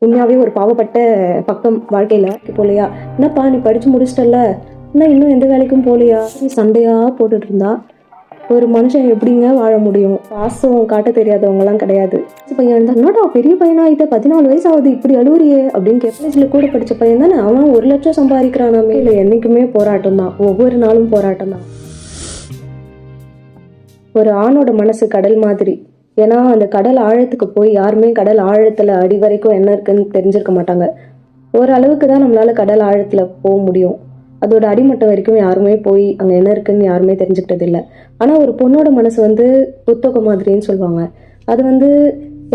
உண்மையாவே ஒரு பாவப்பட்ட பக்கம் வாழ்க்கையில போலையா. என்னப்பா நீ படிச்சு முடிச்சிட்டல, என்ன இன்னும் எந்த வேலைக்கும் போலையா, சண்டையா போட்டுட்டு இருந்தா ஒரு மனுஷன் எப்படிங்க வாழ முடியும்? பாசம் காட்ட தெரியாதவங்க எல்லாம் கிடையாது. பையன் இருந்தா என்னடா பெரிய பையனா, இதை 14 வயசு ஆகுது இப்படி அழுவுறியே அப்படின்னு காலேஜ்ல கூட படிச்ச பையன் தானே அவன். 1 லட்சம் சம்பாதிக்கிறானாமே. இல்லை, என்னைக்குமே போராட்டம் தான், ஒவ்வொரு நாளும் போராட்டம் தான். ஒரு ஆணோட மனசு கடல் மாதிரி. ஏன்னா அந்த கடல் ஆழத்துக்கு போய் யாருமே கடல் ஆழத்துல அடி வரைக்கும் என்ன இருக்குன்னு தெரிஞ்சிருக்க மாட்டாங்க. ஓரளவுக்கு தான் நம்மளால கடல் ஆழத்துல போக முடியும். அதோட அடிமட்டம் வரைக்கும் யாருமே போய் அங்க என்ன இருக்குன்னு யாருமே தெரிஞ்சுக்கிட்டது இல்லை. ஆனா ஒரு பொண்ணோட மனசு புத்தகம் மாதிரின்னு சொல்லுவாங்க. அது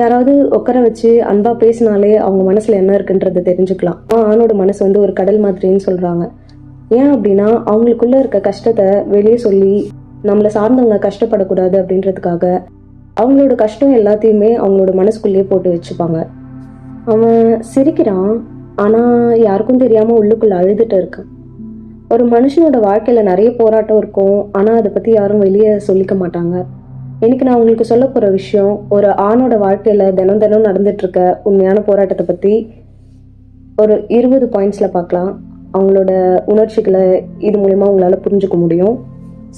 யாராவது உட்கார வச்சு அன்பா பேசினாலே அவங்க மனசுல என்ன இருக்குன்றத தெரிஞ்சுக்கலாம். ஆணோட மனசு ஒரு கடல் மாதிரின்னு சொல்றாங்க. ஏன் அப்படின்னா அவங்களுக்குள்ள இருக்க கஷ்டத்தை வெளியே சொல்லி நம்மளை சார்ந்தவங்க கஷ்டப்படக்கூடாது அப்படின்றதுக்காக அவங்களோட கஷ்டம் எல்லாத்தையுமே அவங்களோட மனசுக்குள்ளேயே போட்டு வச்சுப்பாங்க. அவன் சிரிக்கிறான், ஆனா யாருக்கும் தெரியாம உள்ளுக்குள்ள அழுதுட்டு இருக்கான். ஒரு மனுஷனோட வாழ்க்கையில நிறைய போராட்டம் இருக்கும், ஆனா அதை பத்தி யாரும் வெளியே சொல்லிக்க மாட்டாங்க. இன்னைக்கு நான் உங்களுக்கு சொல்ல போற விஷயம் ஒரு ஆணோட வாழ்க்கையில தினம் தினம் நடந்துட்டு இருக்க உண்மையான போராட்டத்தை பத்தி ஒரு 20 பாயிண்ட்ஸ்ல பார்க்கலாம். அவங்களோட உணர்ச்சிகளை இது மூலமா உங்களால புரிஞ்சுக்க முடியும்.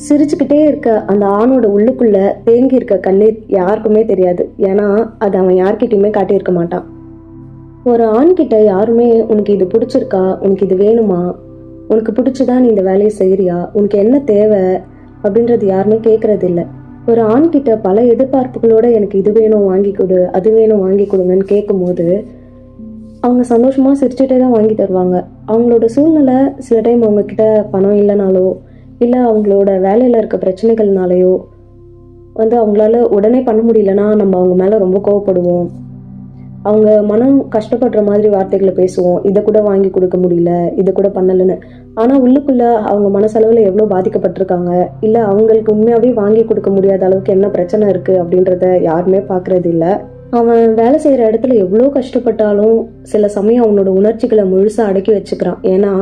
சிரிச்சுக்கிட்டே இருக்க அந்த ஆணோட உள்ளுக்குள்ள தேங்கி இருக்க கண்ணீர் யாருக்குமே தெரியாது. ஏன்னா அது அவன் யார்கிட்டயுமே காட்டியிருக்க மாட்டான். ஒரு ஆண்கிட்ட யாருமே உனக்கு இது பிடிச்சிருக்கா, உனக்கு இது வேணுமா, உனக்கு பிடிச்சதா நீ இந்த வேலையை செய்யறியா, உனக்கு என்ன தேவை அப்படின்றது யாருமே கேட்கறது இல்லை. ஒரு ஆண்கிட்ட பல எதிர்பார்ப்புகளோட எனக்கு இது வேணும் வாங்கி கொடு, அது வேணும் வாங்கி கொடுங்கன்னு கேட்கும் போது அவங்க சந்தோஷமா சிரிச்சுட்டே தான் வாங்கி தருவாங்க. அவங்களோட சூழ்நிலை சில டைம் அவங்க கிட்ட பணம் இல்லைனாலோ இல்லை அவங்களோட வேலையில் இருக்க பிரச்சனைகள்னாலையோ அவங்களால உடனே பண்ண முடியலன்னா நம்ம அவங்க மேலே ரொம்ப கோவப்படுவோம். அவங்க மனம் கஷ்டப்படுற மாதிரி வார்த்தைகளை பேசுவோம். இதை கூட வாங்கி கொடுக்க முடியல, இதை கூட பண்ணலைன்னு. ஆனால் உள்ளுக்குள்ள அவங்க மனசளவில் எவ்வளோ பாதிக்கப்பட்டிருக்காங்க, இல்லை அவங்களுக்கு உண்மையாகவே வாங்கி கொடுக்க முடியாத அளவுக்கு என்ன பிரச்சனை இருக்குது அப்படின்றத யாருமே பார்க்கறது இல்லை. அவன் வேலை செய்கிற இடத்துல எவ்வளோ கஷ்டப்பட்டாலும் சில சமயம் அவனோட உணர்ச்சிகளை முழுசாக அடக்கி வச்சுக்கிறான். ஏன்னா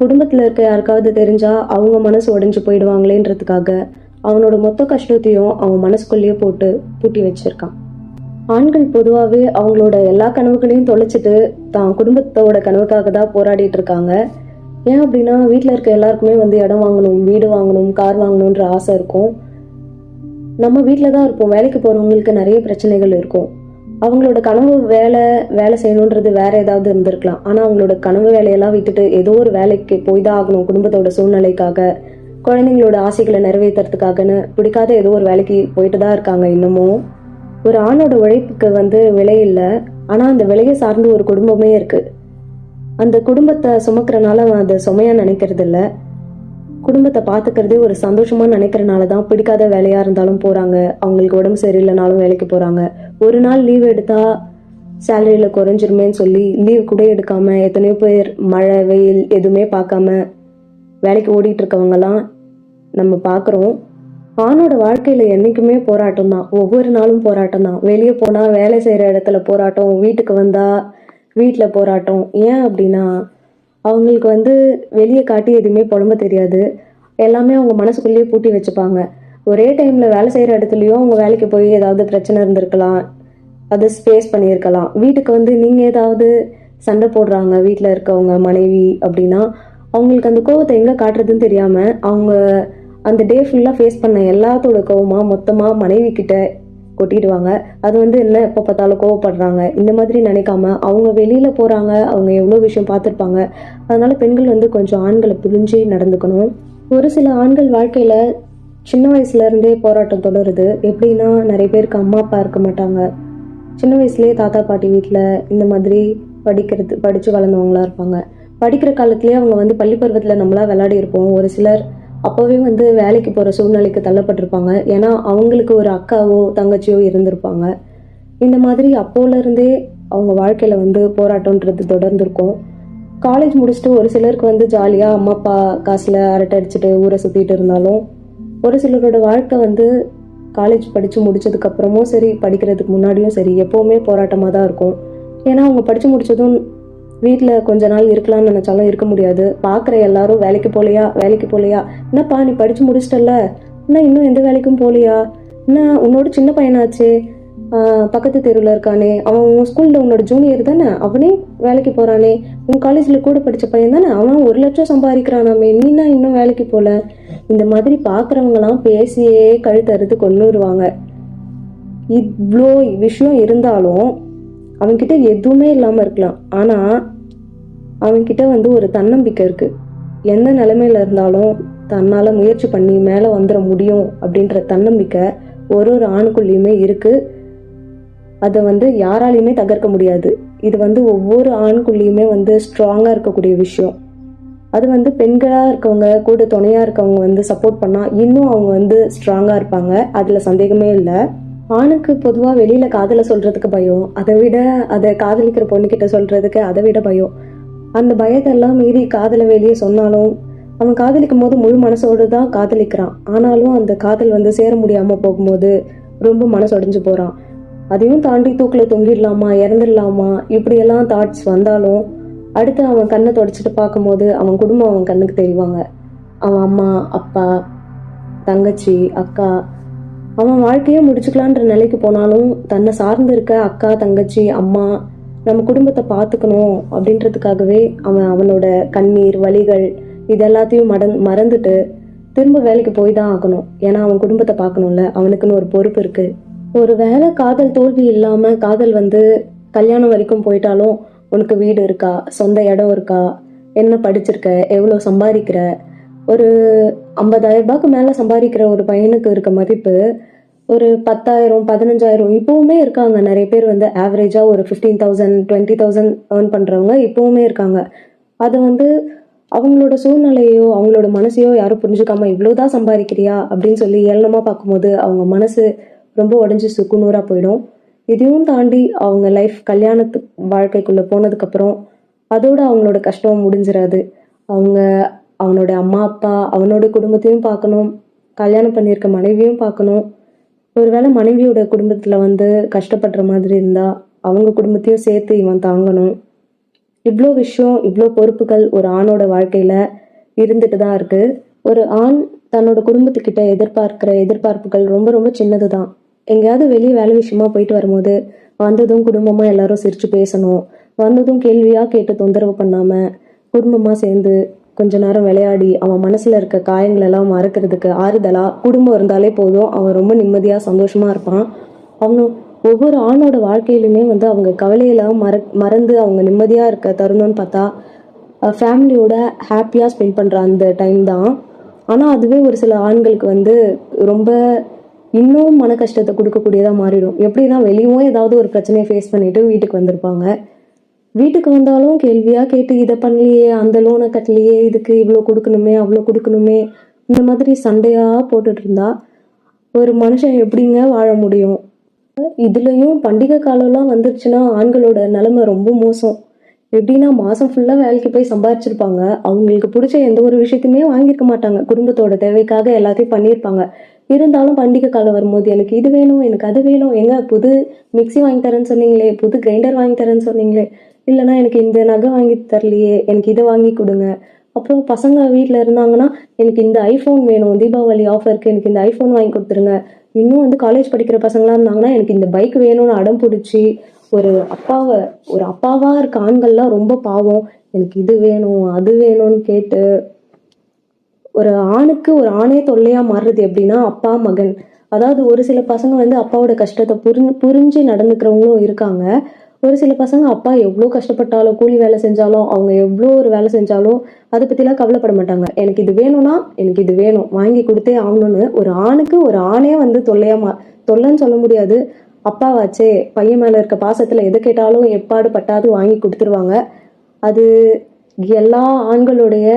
குடும்பத்தில் இருக்க யாருக்காவது தெரிஞ்சா அவங்க மனசு உடைஞ்சு போயிடுவாங்களேன்றதுக்காக அவனோட மொத்த கஷ்டத்தையும் அவன் மனசுக்குள்ளேயே போட்டு பூட்டி வச்சிருக்கான். ஆண்கள் பொதுவாகவே அவங்களோட எல்லா கனவுகளையும் தொலைச்சிட்டு தான் குடும்பத்தோட கனவுக்காக தான் போராடிட்டு இருக்காங்க. ஏன் அப்படின்னா வீட்டில் இருக்க எல்லாருக்குமே இடம் வாங்கணும், வீடு வாங்கணும், கார் வாங்கணுன்ற ஆசை இருக்கும். நம்ம வீட்டில் தான் இருப்போம், வேலைக்கு போகிறவங்களுக்கு நிறைய பிரச்சனைகள் இருக்கும். அவங்களோட கனவு வேலை செய்யணுன்றது வேற ஏதாவது இருந்திருக்கலாம். ஆனால் அவங்களோட கனவு வேலையெல்லாம் விட்டுட்டு ஏதோ ஒரு வேலைக்கு போய் தான் ஆகணும், குடும்பத்தோட சூழ்நிலைக்காக, குழந்தைங்களோட ஆசைகளை நிறைவேற்றுறதுக்காகன்னு பிடிக்காத ஏதோ ஒரு வேலைக்கு போயிட்டு தான் இருக்காங்க இன்னமும். ஒரு ஆணோட உழைப்புக்கு விலை இல்லை, ஆனால் அந்த விலையை சார்ந்து ஒரு குடும்பமே இருக்கு. அந்த குடும்பத்தை சுமக்கிறனால அதை சுமையா நினைக்கிறது இல்லை, குடும்பத்தை பார்த்துக்கிறதே ஒரு சந்தோஷமா நினைக்கிறனால தான் பிடிக்காத வேலையா இருந்தாலும் போறாங்க. அவங்களுக்கு உடம்பு சரியில்லைனாலும் வேலைக்கு போறாங்க. ஒரு நாள் லீவ் எடுத்தா சேலரியில குறைஞ்சிருமேன்னு சொல்லி லீவ் கூட எடுக்காம எத்தனையோ பேர் மழை வெயில் எதுவுமே பார்க்காம வேலைக்கு ஓடிட்டு இருக்கவங்கலாம் நம்ம பார்க்குறோம். ஆணோட வாழ்க்கையில என்னைக்குமே போராட்டம் தான், ஒவ்வொரு நாளும் போராட்டம் தான். வெளியே போனா வேலை செய்யற இடத்துல போராட்டம், வீட்டுக்கு வந்தா வீட்டில் போராட்டம். ஏன் அப்படின்னா அவங்களுக்கு வெளியே காட்டி எதுவுமே புலம்ப தெரியாது. எல்லாமே அவங்க மனசுக்குள்ளேயே பூட்டி வச்சுப்பாங்க. ஒரே டைம்ல வேலை செய்யற இடத்துலயும் அவங்க வேலைக்கு போய் ஏதாவது பிரச்சனை இருந்திருக்கலாம், அதை ஃபேஸ் பண்ணியிருக்கலாம். வீட்டுக்கு நீங்க ஏதாவது சண்டை போடுறாங்க வீட்டில் இருக்கவங்க மனைவி அப்படின்னா அவங்களுக்கு அந்த கோவத்தை எங்க காட்டுறதுன்னு தெரியாம அவங்க அந்த டே ஃபுல்லா ஃபேஸ் பண்ண எல்லாத்தோட கோவமா மொத்தமா மனைவி கிட்ட கொட்டிடுவாங்க. அது என்ன எப்போ பார்த்தாலும் கோவப்படுறாங்க இந்த மாதிரி நினைக்காம அவங்க வெளியில போறாங்க, அவங்க எவ்வளோ விஷயம் பார்த்துருப்பாங்க. அதனால பெண்கள் கொஞ்சம் ஆண்களை புரிஞ்சு நடந்துக்கணும். ஒரு சில ஆண்கள் வாழ்க்கையில சின்ன வயசுல இருந்தே போராட்டம் தொடருது. எப்படின்னா நிறைய பேருக்கு அம்மா அப்பா இருக்க மாட்டாங்க, சின்ன வயசுலயே தாத்தா பாட்டி வீட்டில் இந்த மாதிரி படிச்சு வளர்ந்தவங்களா இருப்பாங்க. படிக்கிற காலத்திலேயே அவங்க பள்ளி பருவத்தில் நம்மளா விளையாடி இருப்போம். ஒரு சிலர் அப்போவே வேலைக்கு போகிற சூழ்நிலைக்கு தள்ளப்பட்டிருப்பாங்க. ஏன்னா அவங்களுக்கு ஒரு அக்காவோ தங்கச்சியோ இருந்திருப்பாங்க. இந்த மாதிரி அப்போலேருந்தே அவங்க வாழ்க்கையில் போராட்டம்ன்றது தொடர்ந்துருக்கும். காலேஜ் முடிச்சுட்டு ஒரு சிலருக்கு ஜாலியாக அம்மா அப்பா காசில் அரட்டை அடிச்சுட்டு ஊரை சுற்றிட்டு இருந்தாலும் ஒரு சிலரோட வாழ்க்கை காலேஜ் படித்து முடிச்சதுக்கப்புறமும் சரி, படிக்கிறதுக்கு முன்னாடியும் சரி, எப்போவுமே போராட்டமாக தான் இருக்கும். ஏன்னா அவங்க படித்து முடித்ததும் வீட்டில் கொஞ்ச நாள் இருக்கலாம்னு நினச்சாலும் இருக்க முடியாது. பார்க்குற எல்லாரும் வேலைக்கு போகலையா, என்னப்பா நீ படித்து முடிச்சிட்டல, என்ன இன்னும் எந்த வேலைக்கும் போகலையா, என்ன உன்னோட சின்ன பையனாச்சே, பக்கத்து தெருவில் இருக்கானே, அவன் உன் ஸ்கூலில் உன்னோட ஜூனியர் தானே, அவனே வேலைக்கு போகிறானே, உன் காலேஜில் கூட படித்த பையன் தானே, அவன் 1 லட்சம் சம்பாதிக்கிறானாமே, நீனா இன்னும் வேலைக்கு போகல. இந்த மாதிரி பார்க்குறவங்களாம் பேசியே கழுத்தறுத்து கொன்னுருவாங்க. இவ்வளோ விஷயம் இருந்தாலும் அவன்கிட்ட எதுவுமே இல்லாமல் இருக்கலாம், ஆனால் அவன்கிட்ட ஒரு தன்னம்பிக்கை இருக்குது. எந்த நிலைமையில இருந்தாலும் தன்னால் முயற்சி பண்ணி மேலே வந்துட முடியும் அப்படின்ற தன்னம்பிக்கை ஒரு ஆணுக்குள்ளேயுமே இருக்குது. அதை யாராலையுமே தகர்க்க முடியாது. இது ஒவ்வொரு ஆணுக்குள்ளேயுமே ஸ்ட்ராங்காக இருக்கக்கூடிய விஷயம். அது பெண்களாக இருக்கவங்க கூட துணையாக இருக்கவங்க சப்போர்ட் பண்ணால் இன்னும் அவங்க ஸ்ட்ராங்காக இருப்பாங்க. அதில் சந்தேகமே இல்லை. ஆணுக்கு பொதுவாக வெளியில் காதலை சொல்கிறதுக்கு பயம், அதை விட அதை காதலிக்கிற பொண்ணுக்கிட்ட சொல்கிறதுக்கு அதை விட பயம். அந்த பயத்தெல்லாம் மீறி காதலை வெளியே சொன்னாலும் அவன் காதலிக்கும் போது முழு மனசோடு தான் காதலிக்கிறான். ஆனாலும் அந்த காதல் சேர முடியாமல் போகும்போது ரொம்ப மனசொடைஞ்சு போகிறான். அதையும் தாண்டி தூக்கில் தொங்கிடலாமா, இறந்துடலாமா, இப்படியெல்லாம் தாட்ஸ் வந்தாலும் அடுத்து அவன் கண்ணை தொடச்சிட்டு பார்க்கும்போது அவன் குடும்பம் அவன் கண்ணுக்கு தெரிவாங்க. அவன் அம்மா, அப்பா, தங்கச்சி, அக்கா. அவன் வாழ்க்கையே முடிச்சுக்கலான்ற நிலைக்கு போனாலும் தன்னை சார்ந்து இருக்க அக்கா, தங்கச்சி, அம்மா, நம்ம குடும்பத்தை பார்த்துக்கணும் அப்படின்றதுக்காகவே அவனோட கண்ணீர், வலிகள் இதெல்லாத்தையும் மறந்துட்டு திரும்ப வேலைக்கு போய் தான் ஆகணும். ஏன்னா அவன் குடும்பத்தை பார்க்கணும்ல, அவனுக்குன்னு ஒரு பொறுப்பு இருக்கு. ஒரு வேளை காதல் தோல்வி இல்லாமல் காதல் கல்யாணம் வரைக்கும் போயிட்டாலும் உனக்கு வீடு இருக்கா, சொந்த இடம் இருக்கா, என்ன படிச்சிருக்க, எவ்வளோ சம்பாதிக்கிற, ஒரு 50,000 ரூபாய்க்கு மேலே சம்பாதிக்கிற ஒரு பையனுக்கு இருக்க மதிப்பு ஒரு 10,000, 15,000 இப்போவுமே இருக்காங்க. நிறைய பேர் ஆவரேஜாக ஒரு 15,000, 20,000 ஏர்ன் பண்ணுறவங்க இப்போவுமே இருக்காங்க. அதை அவங்களோட சூழ்நிலையோ அவங்களோட மனசையோ யாரும் புரிஞ்சுக்காம இவ்வளோதான் சம்பாதிக்கிறியா அப்படின்னு சொல்லி ஏளனமாக பார்க்கும்போது அவங்க மனசு ரொம்ப உடஞ்சி சுக்குநூறாக போயிடும். இதையும் தாண்டி அவங்க லைஃப் கல்யாணத்து வாழ்க்கைக்குள்ளே போனதுக்கப்புறம் அதோட அவங்களோட கஷ்டம் முடிஞ்சிடாது. அவனோட அம்மா, அப்பா, அவனோட குடும்பத்தையும் பார்க்கணும், கல்யாணம் பண்ணியிருக்க மனைவியும் பார்க்கணும். ஒருவேளை மனைவியோட குடும்பத்தில் கஷ்டப்படுற மாதிரி இருந்தால் அவங்க குடும்பத்தையும் சேர்த்து இவன் தாங்கணும். இவ்வளோ விஷயம், இவ்வளோ பொறுப்புகள் ஒரு ஆணோட வாழ்க்கையில் இருந்துட்டு தான் இருக்குது. ஒரு ஆண் தன்னோட குடும்பத்துக்கிட்ட எதிர்பார்க்குற எதிர்பார்ப்புகள் ரொம்ப ரொம்ப சின்னது தான். எங்கேயாவது வெளியே வேலை விஷயமா போயிட்டு வரும்போது வந்ததும் குடும்பமாக எல்லாரும் சிரித்து பேசணும், வந்ததும் கேள்வியாக கேட்டு தொந்தரவு பண்ணாமல் குடும்பமாக சேர்ந்து கொஞ்ச நேரம் விளையாடி அவன் மனசில் இருக்க காயங்களெல்லாம் மறக்கிறதுக்கு ஆறுதலாக குடும்பம் இருந்தாலே போதும், அவன் ரொம்ப நிம்மதியாக சந்தோஷமாக இருப்பான். ஒவ்வொரு ஆணோட வாழ்க்கையிலுமே அவங்க கவலையெல்லாம் மறந்து அவங்க நிம்மதியாக இருக்க தருணம்னு பார்த்தா ஃபேமிலியோட ஹாப்பியாக ஸ்பெண்ட் பண்ணுற அந்த டைம் தான். ஆனால் அதுவே ஒரு சில ஆண்களுக்கு ரொம்ப இன்னும் மன கஷ்டத்தை கொடுக்கக்கூடியதாக மாறிடும். எப்படின்னா வெளியும் ஏதாவது ஒரு பிரச்சனையை ஃபேஸ் பண்ணிட்டு வீட்டுக்கு வந்திருப்பாங்க. வீட்டுக்கு வந்தாலும் கேள்வியாக கேட்டு இதை பண்ணலையே, அந்த லோனை கட்டலையே, இதுக்கு இவ்வளோ கொடுக்கணுமே, அவ்வளோ கொடுக்கணுமே, இந்த மாதிரி சண்டையாக போட்டுட்டு இருந்தா ஒரு மனுஷன் எப்படிங்க வாழ முடியும்? இதுலயும் பண்டிகை காலம்லாம் வந்துருச்சுன்னா ஆண்களோட நிலைமை ரொம்ப மோசம். எப்படின்னா மாசம் ஃபுல்லா வேலைக்கு போய் சம்பாதிச்சிருப்பாங்க, அவங்களுக்கு பிடிச்ச எந்த ஒரு விஷயத்தையுமே வாங்கியிருக்க மாட்டாங்க, குடும்பத்தோட தேவைக்காக எல்லாத்தையும் பண்ணியிருப்பாங்க. இருந்தாலும் பண்டிகை காலம் வரும்போது எனக்கு இது வேணும், எனக்கு அது வேணும், எங்க புது மிக்சி வாங்கி தரேன்னு சொன்னீங்களே, புது கிரைண்டர் வாங்கி தரேன்னு சொன்னீங்களே, இல்லைன்னா எனக்கு இந்த நகை வாங்கி தரலையே, எனக்கு இதை வாங்கி கொடுங்க. அப்புறம் பசங்க வீட்டில் இருந்தாங்கன்னா எனக்கு இந்த ஐஃபோன் வேணும், தீபாவளி ஆஃபருக்கு எனக்கு இந்த ஐஃபோன் வாங்கி கொடுத்துருங்க. இன்னும் காலேஜ் படிக்கிற பசங்களாக இருந்தாங்கன்னா எனக்கு இந்த பைக் வேணும்னு அடம் பிடிச்சி ஒரு அப்பாவாக இருக்க ஆண்கள்லாம் ரொம்ப பாவம், எனக்கு இது வேணும் அது வேணும்னு கேட்டு ஒரு ஆணுக்கு ஒரு ஆணே தொல்லையாக மாறுறது எப்படின்னா அப்பா மகன். அதாவது ஒரு சில பசங்க அப்பாவோட கஷ்டத்தை புரிஞ்சு நடந்துக்கிறவங்களும் இருக்காங்க. ஒரு சில பசங்க அப்பா எவ்வளோ கஷ்டப்பட்டாலும் கூலி வேலை செஞ்சாலும் அவங்க எவ்வளோ ஒரு வேலை செஞ்சாலும் அதை பற்றிலாம் கவலைப்பட மாட்டாங்க. எனக்கு இது வேணும்னா எனக்கு இது வேணும், வாங்கி கொடுத்தே ஆகணும்னு ஒரு ஆணுக்கு ஒரு ஆணே தொல்லைன்னு சொல்ல முடியாது. அப்பாவாச்சே, பையன் மேலே இருக்க பாசத்தில் எது கேட்டாலும் எப்பாடு பட்டாது வாங்கி கொடுத்துருவாங்க. அது எல்லா ஆண்களுடைய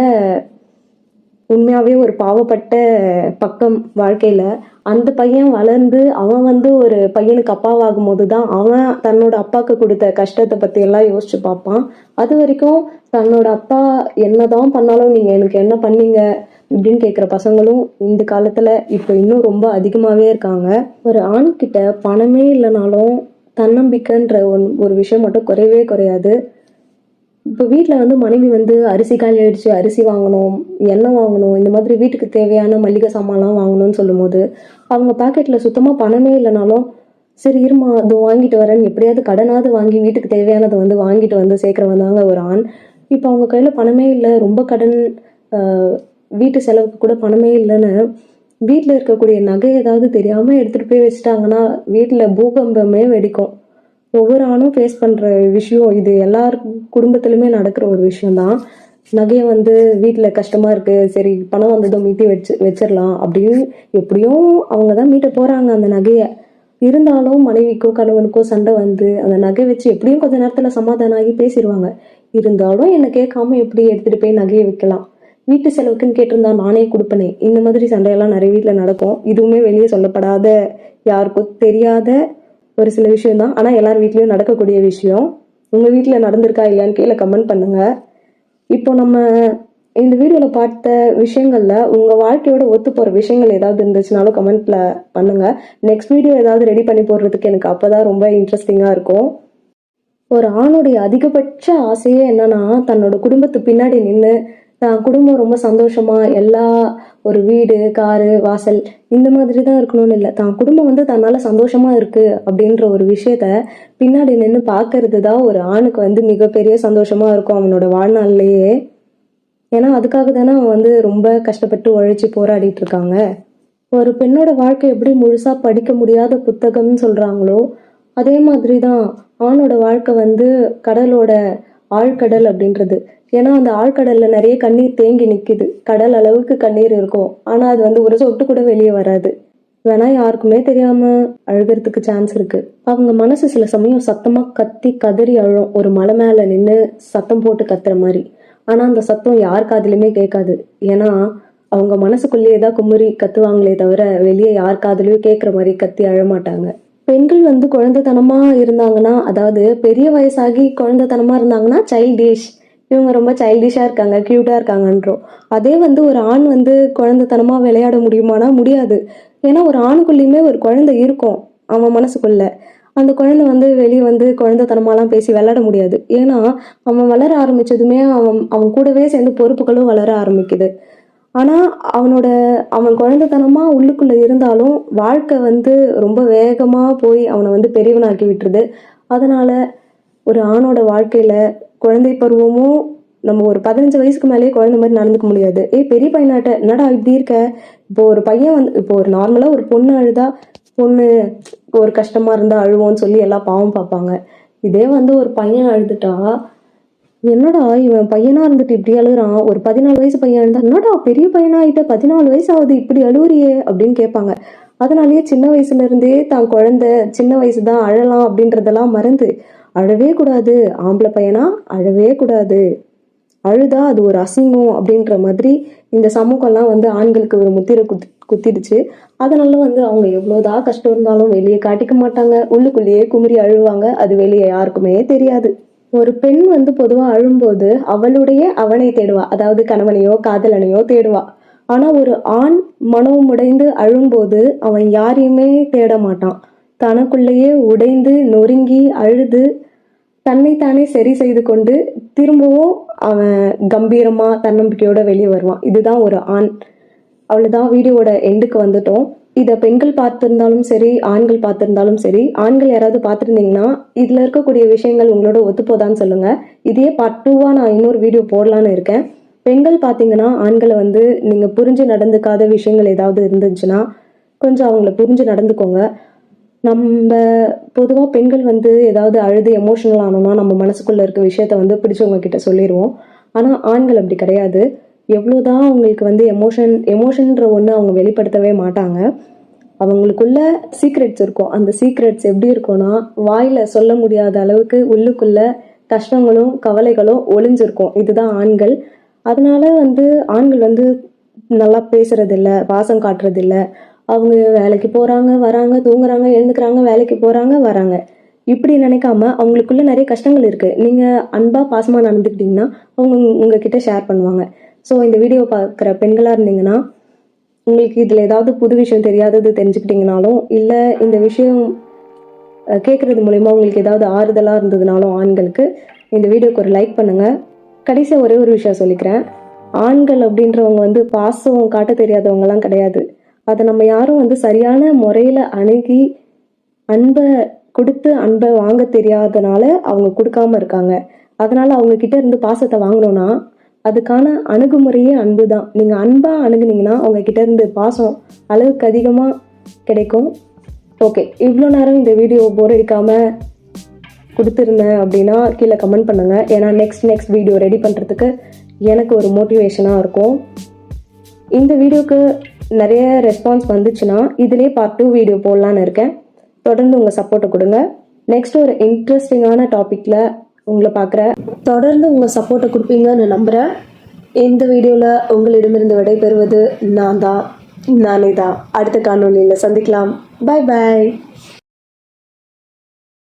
உண்மையாகவே ஒரு பாவப்பட்ட பக்கம் வாழ்க்கையில். அந்த பையன் வளர்ந்து அவன் ஒரு பையனுக்கு அப்பாவாகும் போது தான் அவன் தன்னோட அப்பாவுக்கு கொடுத்த கஷ்டத்தை பற்றி எல்லாம் யோசிச்சு பார்ப்பான். அது வரைக்கும் தன்னோட அப்பா என்னதான் பண்ணாலும் நீங்கள் எனக்கு என்ன பண்ணீங்க இப்படின்னு கேட்குற பசங்களும் இந்த காலத்தில் இப்போ இன்னும் ரொம்ப அதிகமாகவே இருக்காங்க. ஒரு ஆண்கிட்ட பணமே இல்லைனாலும் தன்னம்பிக்கைன்ற ஒரு விஷயம் மட்டும் குறையவே குறையாது. இப்போ வீட்டில் மனைவி அரிசி காலி ஆயிடுச்சு, அரிசி வாங்கணும், எண்ணெய் வாங்கணும், இந்த மாதிரி வீட்டுக்கு தேவையான மளிகை சாமான்லாம் வாங்கணும்னு சொல்லும் போது அவங்க பாக்கெட்டில் சுத்தமாக பணமே இல்லைனாலும் சரி இருமா அது வாங்கிட்டு வரேன்னு எப்படியாவது கடனாவது வாங்கி வீட்டுக்கு தேவையானதை வந்து வாங்கிட்டு வந்து சேர்க்குறவன் தாங்க ஒரு ஆண். இப்போ அவங்க கையில் பணமே இல்லை, ரொம்ப கடன், வீட்டு செலவுக்கு கூட பணமே இல்லைன்னு வீட்டில் இருக்கக்கூடிய நகை ஏதாவது தெரியாமல் எடுத்துகிட்டு போய் வச்சுட்டாங்கன்னா வீட்டில் பூகம்பமே வெடிக்கும். ஒவ்வொரு ஆணும் ஃபேஸ் பண்ணுற விஷயம் இது, எல்லார் குடும்பத்துலையுமே நடக்கிற ஒரு விஷயம்தான். நகையை வந்து வீட்டில் கஷ்டமாக இருக்குது, சரி பணம் வந்ததும் மீட்டி வச்சிடலாம் அப்படின்னு எப்படியும் அவங்க தான் மீட்ட போகிறாங்க அந்த நகையை. இருந்தாலும் மனைவிக்கோ கணவனுக்கோ சண்டை வந்து அந்த நகை வச்சு எப்படியும் கொஞ்ச நேரத்தில் சமாதானம் ஆகி பேசிடுவாங்க. இருந்தாலும் என்னை கேட்காம எப்படி எடுத்துகிட்டு போய் நகையை வைக்கலாம், வீட்டு செலவுக்குன்னு கேட்டிருந்தா நானே கொடுப்பனே, இந்த மாதிரி சண்டையெல்லாம் நிறைய வீட்டில் நடக்கும். இதுவுமே வெளியே சொல்லப்படாத, யாருக்கும் தெரியாத ஒரு சில விஷயம்தான், ஆனால் எல்லார் வீட்லேயும் நடக்கக்கூடிய விஷயம். உங்கள் வீட்டில் நடந்திருக்கா இல்லையான்னு கீழே கமெண்ட் பண்ணுங்கள். இப்போ நம்ம இந்த வீடியோவில் பார்த்த விஷயங்களில் உங்கள் வாழ்க்கையோட ஒத்து போகிற விஷயங்கள் ஏதாவது இருந்துச்சுனாலும் கமெண்ட்டில் பண்ணுங்கள். நெக்ஸ்ட் வீடியோ ஏதாவது ரெடி பண்ணி போடுறதுக்கு எனக்கு அப்போ தான் ரொம்ப இன்ட்ரெஸ்டிங்காக இருக்கும். ஒரு ஆணுடைய அதிகபட்ச ஆசையே என்னன்னா, தன்னோட குடும்பத்து பின்னாடி நின்று தான் குடும்பம் ரொம்ப சந்தோஷமா எல்லா ஒரு வீடு காரு வாசல் இந்த மாதிரி தான் இருக்கணும்னு இல்லை, தான் குடும்பம் வந்து தன்னால சந்தோஷமா இருக்கு அப்படின்ற ஒரு விஷயத்த பின்னாடி நின்று பார்க்கறது தான் ஒரு ஆணுக்கு வந்து மிகப்பெரிய சந்தோஷமா இருக்கும் அவனோட வாழ்நாள்லயே. ஏன்னா அதுக்காக தானே அவன் வந்து ரொம்ப கஷ்டப்பட்டு உழைச்சி போராடிட்டு இருக்காங்க. ஒரு பெண்ணோட வாழ்க்கை எப்படி முழுசா படிக்க முடியாத புத்தகம்னு சொல்றாங்களோ அதே மாதிரி தான் ஆணோட வாழ்க்கை வந்து கடலோட ஆழ்கடல் அப்படின்றது. ஏன்னா அந்த ஆழ்கடல்ல நிறைய கண்ணீர் தேங்கி நிக்குது, கடல் அளவுக்கு கண்ணீர் இருக்கும், ஆனா அது வந்து ஒரு சொட்டு கூட வெளியே வராது. வேணா யாருக்குமே தெரியாம அழுகிறதுக்கு சான்ஸ் இருக்கு. அவங்க மனசு சில சமயம் சத்தமா கத்தி கதறி அழும், ஒரு மலை மேல நின்று சத்தம் போட்டு கத்துற மாதிரி. ஆனா அந்த சத்தம் யார் காதுலயுமே கேட்காது. ஏன்னா அவங்க மனசுக்குள்ளேயே தான் குமுறி கத்துவாங்களே தவிர வெளியே யார் காதுலயும் கேட்குற மாதிரி கத்தி அழமாட்டாங்க. பெண்கள் வந்து குழந்தைத்தனமா இருந்தாங்கன்னா, அதாவது பெரிய வயசாகி குழந்தைத்தனமா இருந்தாங்கன்னா சைல்டிஷ், இவங்க ரொம்ப சைல்டிஷா இருக்காங்க, கியூட்டா இருக்காங்கன்றோம். அதே வந்து ஒரு ஆண் வந்து குழந்தைத்தனமா விளையாட முடியுமானா முடியாது. ஏன்னா ஒரு ஆணுக்குள்ளேயுமே ஒரு குழந்தை இருக்கும் அவன் மனசுக்குள்ள. அந்த குழந்தை வந்து வெளியே வந்து குழந்தைத்தனமாலாம் பேசி விளையாட முடியாது. ஏன்னா அவன் வளர ஆரம்பிச்சதுமே அவன் அவன் கூடவே சேர்ந்து பொறுப்புகளும் வளர ஆரம்பிக்குது. ஆனா அவன் குழந்தைத்தனமா உள்ளுக்குள்ள இருந்தாலும் வாழ்க்கை வந்து ரொம்ப வேகமா போய் அவனை வந்து பெரியவனாக்கி விட்டுருது. அதனால ஒரு ஆணோட வாழ்க்கையில குழந்தை பருவமும், நம்ம ஒரு 15 வயசுக்கு மேலேயே குழந்தை மாதிரி நடந்துக்க முடியாது. பெரிய பையனாட்ட என்னடா இப்படி இருக்க. இப்போ ஒரு பையன் வந்து இப்போ ஒரு நார்மலா ஒரு பொண்ணு அழுதா, பொண்ணு ஒரு கஷ்டமா இருந்தா அழுவோன்னு சொல்லி எல்லாம் பாவம் பார்ப்பாங்க. இதே வந்து ஒரு பையன் அழுதுட்டா, என்னடா இவன் பையனா இருந்துட்டு இப்படி அழுகுறான், ஒரு 14 வயசு பையன் இருந்தா என்னடா பெரிய பையனா ஆகிட்ட 14 வயசு ஆகுது இப்படி அழுகுறியே அப்படின்னு கேட்பாங்க. அதனாலேயே சின்ன வயசுல இருந்தே தான் குழந்தை சின்ன வயசு தான் அழலாம் அப்படின்றதெல்லாம் மறந்து, அழவே கூடாது, ஆம்பளை பையனா அழவே கூடாது, அழுதா அது ஒரு அசிங்கம் அப்படின்ற மாதிரி இந்த சமூகம்லாம் வந்து ஆண்களுக்கு ஒரு முத்திரை குத்திடுச்சு. அதனால வந்து அவங்க எவ்வளோதான் கஷ்டம் இருந்தாலும் வெளியே காட்டிக்க மாட்டாங்க, உள்ளுக்குள்ளேயே குமுறி அழுவாங்க, அது வெளியே யாருக்குமே தெரியாது. ஒரு பெண் வந்து பொதுவா அழும்போது அவனை தேடுவா, அதாவது கணவனையோ காதலனையோ தேடுவா. ஆனா ஒரு ஆண் மனம் உடைந்து அழும்போது அவன் யாரையுமே தேட மாட்டான். தனக்குள்ளேயே உடைந்து நொறுங்கி அழுது தன்னைத்தானே சரி செய்து கொண்டு திரும்பவும் அவன் கம்பீரமா தன்னம்பிக்கையோட வெளியே வருவான். இதுதான் ஒரு ஆண். அவ்வளவுதான், வீடியோவோட எண்டுக்கு வந்துட்டோம். இதை பெண்கள் பார்த்திருந்தாலும் சரி, ஆண்கள் பார்த்திருந்தாலும் சரி, ஆண்கள் யாராவது பார்த்துருந்தீங்கன்னா இதுல இருக்கக்கூடிய விஷயங்கள் உங்களோட ஒத்துப்போதான்னு சொல்லுங்க. இதே பார்ட் 2 நான் இன்னொரு வீடியோ போடலான்னு இருக்கேன். பெண்கள் பார்த்தீங்கன்னா ஆண்களை வந்து நீங்க புரிஞ்சு நடந்துக்காத விஷயங்கள் ஏதாவது இருந்துச்சுன்னா கொஞ்சம் அவங்கள புரிஞ்சு நடந்துக்கோங்க. நம்ம பொதுவாக பெண்கள் வந்து ஏதாவது அழுது எமோஷனல் ஆனோம்னா நம்ம மனசுக்குள்ள இருக்க விஷயத்த வந்து பிடிச்சவங்க கிட்ட சொல்லிடுவோம். ஆனால் ஆண்கள் அப்படி கிடையாது. எவ்வளோதான் அவங்களுக்கு வந்து எமோஷன்ற ஒன்று அவங்க வெளிப்படுத்தவே மாட்டாங்க. அவங்களுக்குள்ள சீக்ரெட்ஸ் இருக்கும். அந்த சீக்ரெட்ஸ் எப்படி இருக்கும்னா, வாயில சொல்ல முடியாத அளவுக்கு உள்ளுக்குள்ள கஷ்டங்களும் கவலைகளும் ஒளிஞ்சிருக்கும். இதுதான் ஆண்கள். அதனால வந்து ஆண்கள் வந்து நல்லா பேசுறதில்ல, பாசம் காட்டுறதில்ல. அவங்க வேலைக்கு போறாங்க வராங்க, தூங்குறாங்க எழுந்துக்கிறாங்க, வேலைக்கு போறாங்க வராங்க, இப்படி நினைக்காம அவங்களுக்குள்ள நிறைய கஷ்டங்கள் இருக்கு. நீங்க அன்பா பாசமா நடந்துக்கிட்டீங்கன்னா அவங்க உங்ககிட்ட ஷேர் பண்ணுவாங்க. ஸோ இந்த வீடியோ பார்க்குற பெண்களா இருந்தீங்கன்னா உங்களுக்கு இதுல ஏதாவது புது விஷயம் தெரியாதது தெரிஞ்சுக்கிட்டீங்கனாலும், இல்லை இந்த விஷயம் கேட்கறது மூலயமா உங்களுக்கு ஏதாவது ஆறுதலா இருந்ததுனாலும் ஆண்களுக்கு இந்த வீடியோக்கு ஒரு லைக் பண்ணுங்க. கடைசியா ஒரே ஒரு விஷயம் சொல்லிக்கிறேன். ஆண்கள் அப்படின்றவங்க வந்து பாசம் காட்ட தெரியாதவங்கலாம் கிடையாது. அதை நம்ம யாரும் வந்து சரியான முறையில் அணுகி அன்பை கொடுத்து அன்பை வாங்க தெரியாதனால அவங்க கொடுக்காம இருக்காங்க. அதனால அவங்க கிட்ட இருந்து பாசத்தை வாங்கணும்னா அதுக்கான அணுகுமுறையே அன்பு தான். நீங்கள் அன்பாக அணுகுனீங்கன்னா அவங்க கிட்ட இருந்து பாசம் அளவுக்கு அதிகமாக கிடைக்கும். ஓகே, இவ்வளோ நேரம் இந்த வீடியோ போர் அடிக்காமல் கொடுத்துருந்தேன் அப்படின்னா கீழே கமெண்ட் பண்ணுங்கள். ஏன்னா நெக்ஸ்ட் வீடியோ ரெடி பண்ணுறதுக்கு எனக்கு ஒரு மோட்டிவேஷனாக இருக்கும். இந்த வீடியோக்கு நிறைய ரெஸ்பான்ஸ் வந்துச்சுன்னா இதிலே பார்ட் 2 வீடியோ போடலான்னு இருக்கேன். தொடர்ந்து உங்கள் சப்போர்ட்டை கொடுங்க. நெக்ஸ்ட் ஒரு இன்ட்ரெஸ்டிங்கான டாப்பிக்கில் உங்களை பார்க்குறேன். தொடர்ந்து உங்கள் சப்போர்ட்டை கொடுப்பீங்கன்னு நம்புகிறேன். இந்த வீடியோவில் உங்களிடமிருந்து விடைபெறுவது நானே தான். அடுத்த காணொளியில் சந்திக்கலாம். பாய் பாய்.